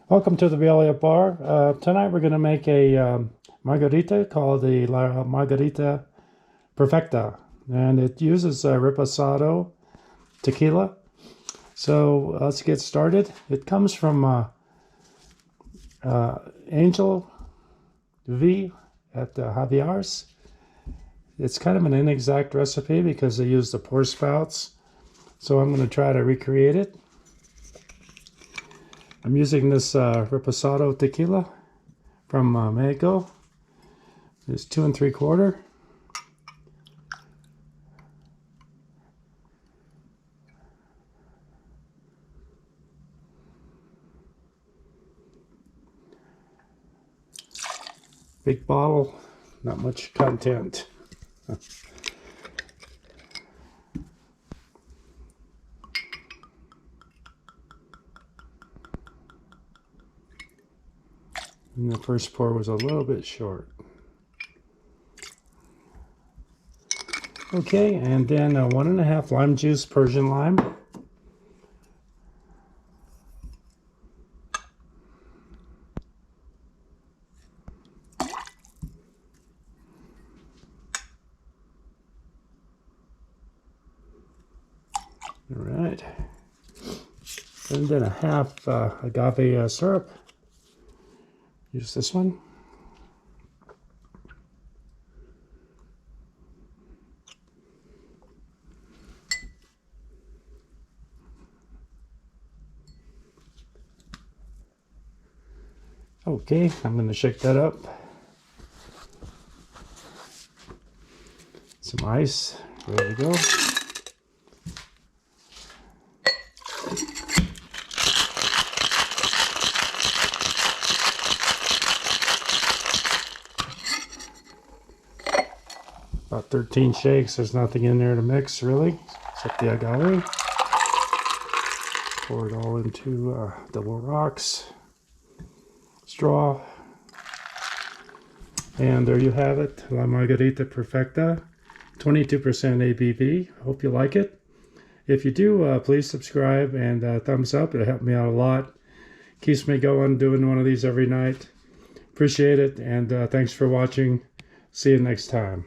Welcome to the Viola Bar. Tonight we're going to make a margarita called the Margarita Perfecta, and it uses Reposado tequila. So let's get started. It comes from Angel V at Javier's. It's kind of an inexact recipe because they use the pour spouts, so I'm going to try to recreate it. I'm using this Reposado tequila from Mexico. It's 2 3/4. Big bottle, not much content. And the first pour was a little bit short. Okay, and then 1.5 lime juice, Persian lime. All right, and then a half agave syrup. Use this one. Okay, I'm going to shake that up. Some ice, ready to go. About 13 shakes. There's nothing in there to mix really, except the agave. Pour it all into double rocks, straw, and there you have it, La Margarita Perfecta, 22% ABV. Hope you like it. If you do, please subscribe and thumbs up. It'll help me out a lot. Keeps me going, doing one of these every night. Appreciate it, and thanks for watching. See you next time.